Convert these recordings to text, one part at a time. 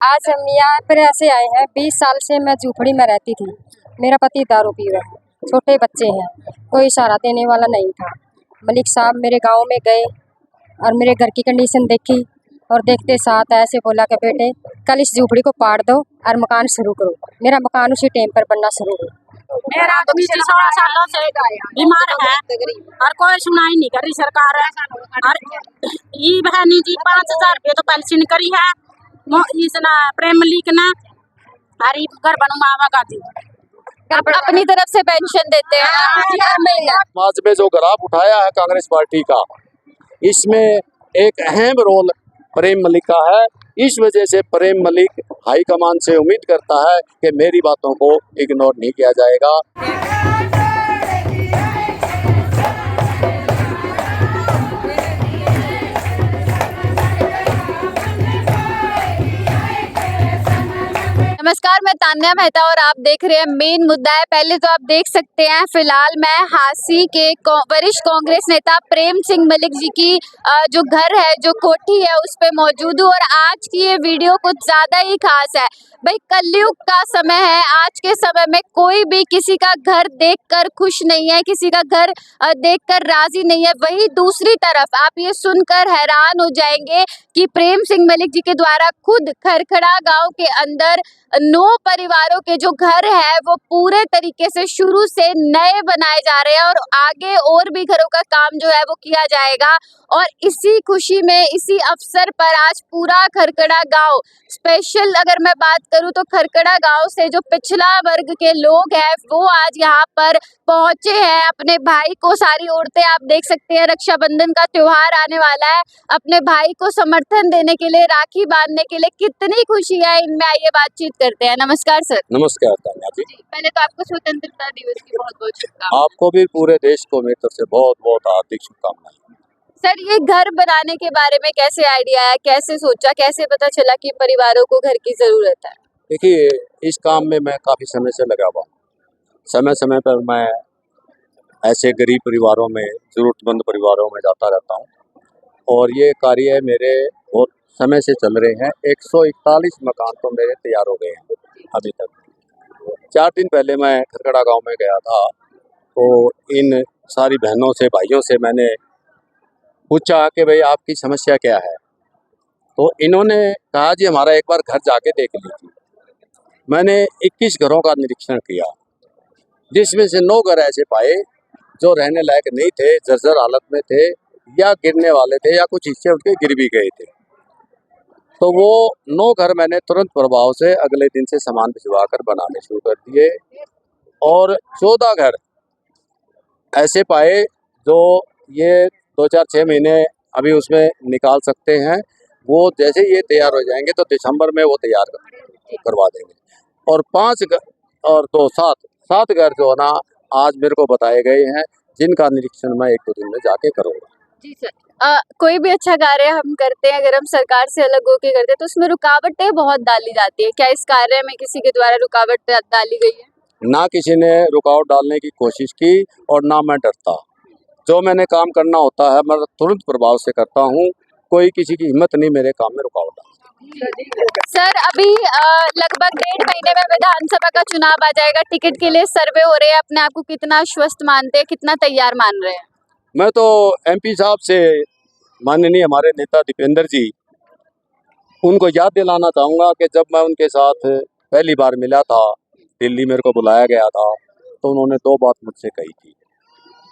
आज हम यहाँ पर ऐसे आए हैं। 20 साल से मैं झूपड़ी में रहती थी। मेरा पति दारू पी रहा है, छोटे बच्चे हैं, कोई सहारा देने वाला नहीं था। मलिक साहब मेरे गांव में गए और मेरे घर की कंडीशन देखी और देखते साथ ऐसे बोला कि बेटे कल इस झूपड़ी को पाड़ दो और मकान शुरू करो। मेरा मकान उसी टाइम पर बनना शुरू हुआ। मेरा आदमी 16 सालों से बीमार है और कोई सुनाई नहीं करी सरकार है। और ये बहनी जी 5,000 रुपये तो पेंशन करी है इसना प्रेम मलिक ने हरी घर बनवावा का दी अपनी तरफ से पेंशन देते हैं हर महीने। समाज में जो ग्राफ उठाया है कांग्रेस पार्टी का, इसमें एक अहम रोल प्रेम मलिक का है। इस वजह से प्रेम मलिक हाईकमान से उम्मीद करता है कि मेरी बातों को इग्नोर नहीं किया जाएगा। नमस्कार, मैं तान्या मेहता और आप देख रहे हैं मेन मुद्दा है। पहले तो आप देख सकते हैं फिलहाल मैं हांसी के वरिष्ठ कांग्रेस नेता प्रेम सिंह मलिक जी की जो घर है, जो कोठी है, उस पे मौजूद हूँ। और आज की ये वीडियो कुछ ज्यादा ही खास है भाई। कलयुग का समय है। आज के समय में कोई भी किसी का घर देखकर खुश नहीं है, किसी का घर देखकर राजी नहीं है। वही दूसरी तरफ आप ये सुनकर हैरान हो जाएंगे कि प्रेम सिंह मलिक जी के द्वारा खुद खरखड़ा गांव के अंदर 9 परिवारों के जो घर है वो पूरे तरीके से शुरू से नए बनाए जा रहे हैं और आगे और भी घरों का काम जो है वो किया जाएगा। और इसी खुशी में, इसी अवसर पर आज पूरा खरखड़ा गांव, स्पेशल अगर मैं बात करूं तो खरखड़ा गांव से जो पिछड़ा वर्ग के लोग हैं वो आज यहाँ पर पहुंचे हैं अपने भाई को। सारी औरतें आप देख सकते हैं, रक्षाबंधन का त्योहार आने वाला है, अपने भाई को समर्थन देने के लिए, राखी बांधने के लिए। कितनी खुशी है इनमें, आइए बातचीत करते हैं। नमस्कार सर। नमस्कार तान्या जी। पहले तो आपको स्वतंत्रता दिवस की बहुत बहुत शुभकामनाएं। आपको भी पूरे देश को मेरी तरफ से बहुत बहुत हार्दिक शुभकामनाएं। सर, ये घर बनाने के बारे में कैसे आइडिया आया, कैसे सोचा, कैसे पता चला कि परिवारों को घर की जरूरत है? देखिए, इस काम में मैं काफ़ी समय से लगा हुआ हूँ। समय समय पर मैं ऐसे गरीब परिवारों में, ज़रूरतमंद परिवारों में जाता रहता हूँ और ये कार्य मेरे बहुत समय से चल रहे हैं। 141 मकान तो मेरे तैयार हो गए हैं अभी तक। 4 दिन पहले मैं खरखड़ा गांव में गया था तो इन सारी बहनों से, भाइयों से मैंने पूछा कि भाई आपकी समस्या क्या है। तो इन्होंने कहा जी हमारा एक बार घर जाके देख लीजिए। मैंने 21 घरों का निरीक्षण किया, जिसमें से 9 घर ऐसे पाए जो रहने लायक नहीं थे, जर्जर हालत में थे या गिरने वाले थे या कुछ हिस्से उनके गिर भी गए थे। तो वो 9 घर मैंने तुरंत प्रभाव से अगले दिन से सामान भिजवा कर बनाने शुरू कर दिए और 14 घर ऐसे पाए जो ये 2-4-6 महीने अभी उसमें निकाल सकते हैं। वो जैसे ये तैयार हो जाएंगे तो दिसंबर में वो तैयार करवा देंगे। और 5 और 2 7 घर जो है ना आज मेरे को बताए गए हैं, जिनका निरीक्षण मैं 1-2 दिन में जाके करूँगा। जी सर। कोई भी अच्छा कार्य हम करते हैं, अगर हम सरकार से अलग होकर करते हैं तो उसमें रुकावटें बहुत डाली जाती है। क्या इस कार्य में किसी के द्वारा रुकावट डाली गई है? ना किसी ने रुकावट डालने की कोशिश की और ना मैं डरता। जो मैंने काम करना होता है मैं तुरंत प्रभाव से करता हूँ। कोई किसी की हिम्मत नहीं मेरे काम में रुकावट डालने। सर, अभी लगभग 1.5 महीने में विधानसभा का चुनाव आ जाएगा। टिकट के लिए सर्वे हो रहे हैं। अपने आप को कितना आश्वस्त मानते हैं, कितना तैयार मान रहे हैं? मैं तो MP साहब से, माननीय हमारे नेता दीपेंद्र जी, उनको याद दिलाना चाहूँगा कि जब मैं उनके साथ पहली बार मिला था, दिल्ली मेरे को बुलाया गया था, तो उन्होंने 2 बात मुझसे कही थी।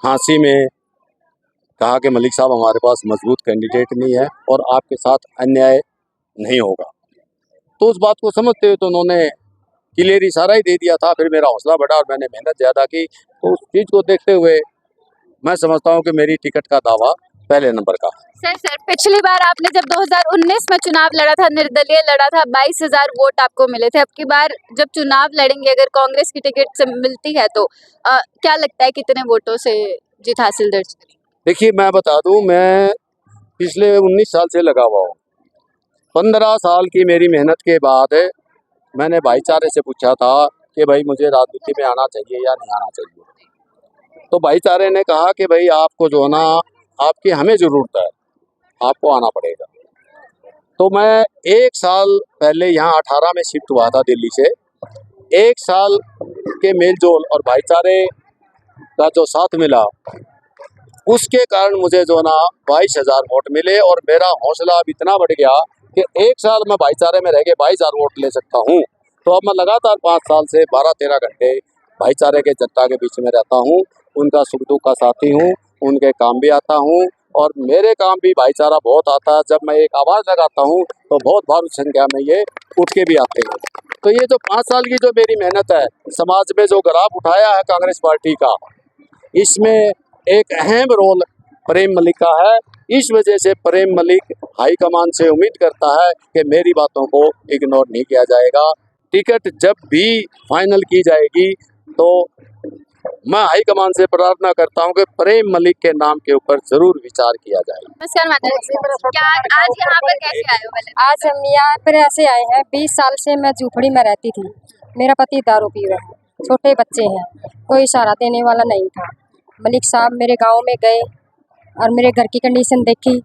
हांसी में कहा कि मलिक साहब हमारे पास मजबूत कैंडिडेट नहीं है और आपके साथ अन्याय नहीं होगा। तो उस बात को समझते हुए तो उन्होंने क्लियर इशारा ही दे दिया था। फिर मेरा हौसला बढ़ा और मैंने मेहनत ज़्यादा की। तो उस चीज़ को देखते हुए मैं समझता हूँ कि मेरी टिकट का दावा पहले नंबर का। सर, पिछली बार आपने जब 2019 में चुनाव लड़ा था, निर्दलीय लड़ा था, 22,000 वोट आपको मिले थे। अब की बार जब चुनाव लड़ेंगे, अगर कांग्रेस की टिकट से मिलती है तो क्या लगता है कितने वोटों से जीत हासिल दर्ज? देखिए, मैं बता दूं, मैं पिछले 19 साल से लगा हुआ हूँ। 15 साल की मेरी मेहनत के बाद मैंने भाईचारे से पूछा था कि भाई मुझे राजनीति में आना चाहिए या नहीं आना चाहिए। तो भाईचारे ने कहा कि भाई आपको जो है ना, आपकी हमें ज़रूरत है, आपको आना पड़ेगा। तो मैं 1 साल पहले यहाँ 18 में शिफ्ट हुआ था दिल्ली से। 1 साल के मेलजोल और भाईचारे का जो साथ मिला, उसके कारण मुझे जो ना 22,000 वोट मिले और मेरा हौसला अब इतना बढ़ गया कि 1 साल में भाईचारे में रह के 22,000 वोट ले सकता हूँ। तो अब मैं लगातार 5 साल से 12-13 घंटे भाईचारे के जनता के बीच में रहता हूँ, उनका सुख दुख का साथी हूँ, उनके काम भी आता हूँ और मेरे काम भी भाईचारा बहुत आता है। जब मैं एक आवाज़ लगाता हूँ तो बहुत भारी संख्या में ये उठ के भी आते हैं। तो ये जो 5 साल की जो मेरी मेहनत है, समाज में जो ग्राफ उठाया है कांग्रेस पार्टी का, इसमें एक अहम रोल प्रेम मलिक का है। इस वजह से प्रेम मलिक हाईकमान से उम्मीद करता है कि मेरी बातों को इग्नोर नहीं किया जाएगा। टिकट जब भी फाइनल की जाएगी तो मैं हाईकमान से प्रार्थना करता हूं कि प्रेम मलिक के नाम के ऊपर जरूर विचार किया जाए। नमस्कार माता जी, क्या आज यहाँ पर कैसे आए हो? पहले आज हम यहाँ पर ऐसे आए हैं, 20 साल से मैं झूपड़ी में रहती थी। मेरा पति दारू पी रहा है, छोटे बच्चे हैं, कोई सहारा देने वाला नहीं था। मलिक साहब मेरे गांव में गए और मेरे घर की कंडीशन देखी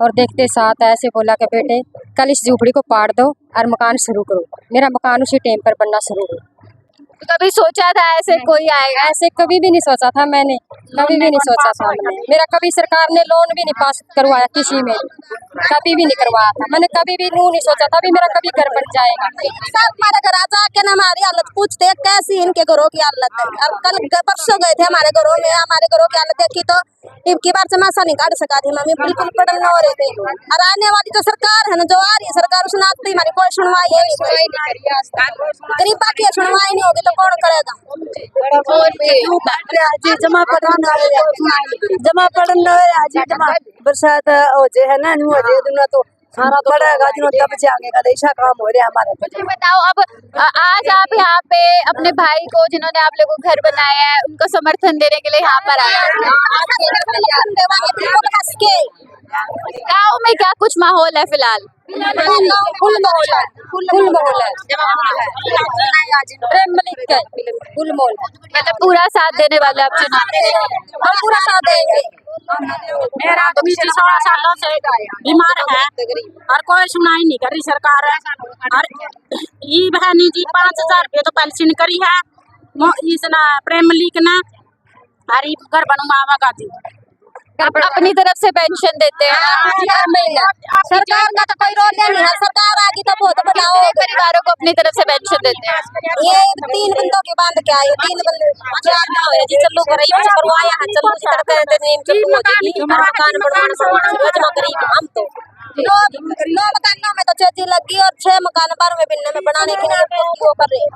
और देखते साथ ऐसे बोला कि बेटे कल इस झूपड़ी को पाड़ दो और मकान शुरू करो। मेरा मकान उसी टाइम पर बनना शुरू हुआ। तो कभी सोचा था ऐसे कोई आएगा? ऐसे कभी भी नहीं सोचा था मैंने, कभी भी नहीं सोचा था मैंने। मेरा कभी सरकार ने लोन भी नहीं पास करवाया किसी में, कभी भी नहीं करवाया था मैंने, कभी भी नहीं सोचा था भी मेरा कभी घर बन जाएगा। सब हमारे घर आजा के ना हमारी हालत पूछते कैसी इनके घरों की हालत है। और कल परसों गए थे हमारे घरों में, हमारे घरों की हालत देखी तो इनकी बार चमासा नहीं काट सका थी मम्मी, बिल्कुल पढ़न हो रहे थे। और आने वाली जो सरकार है ना, जो आ रही है सरकार, उसने आज तक हमारी कोई सुनवाई नहीं करी। गरीबा की सुनवाई नहीं होगी तो कौन करेगा? जमा पढ़न बरसात हो जे है ना, हो जे दुनिया तो सारा पड़ेगा दिनों तब जागे का ऐसा काम हो रहा है हमारे। मुझे बताओ, अब आज आप यहाँ पे अपने भाई को जिन्होंने आप लोगों को घर बनाया है उनको समर्थन देने के लिए यहाँ पर आए हैं। गाँव में क्या कुछ माहौल है फिलहाल? फुल माहौल है, फुल माहौल है। प्रेम मलिक का फुल माहौल है, मतलब पूरा साथ देने वाले आप चुनाव में? हम पूरा साथ देंगे। मेरा आदमी 16 सालों से बीमार है और कोई सुनाई नहीं करी सरकार है। और ये बहनी जी 5,000 रुपये तो पेंशन करी है इसने प्रेम मलिक ने। हरी घर बनवावा का दी अपनी तरफ से पेंशन देते हैं। सरकार का तो कोई रोल नहीं है, सरकार आगे तो बहुत बनाओ। परिवारों को अपनी तरफ से पेंशन देते हैं। ये 3 बंदों के बांध के आए, 3 बंदे जी चलो करवाया है, चलो मकान बनवाना गरीब हम तो 9 मकानों में तो चेती लगी और 6 मकान 12वें बिन्ने में बनाने के लिए वो कर रहे हैं।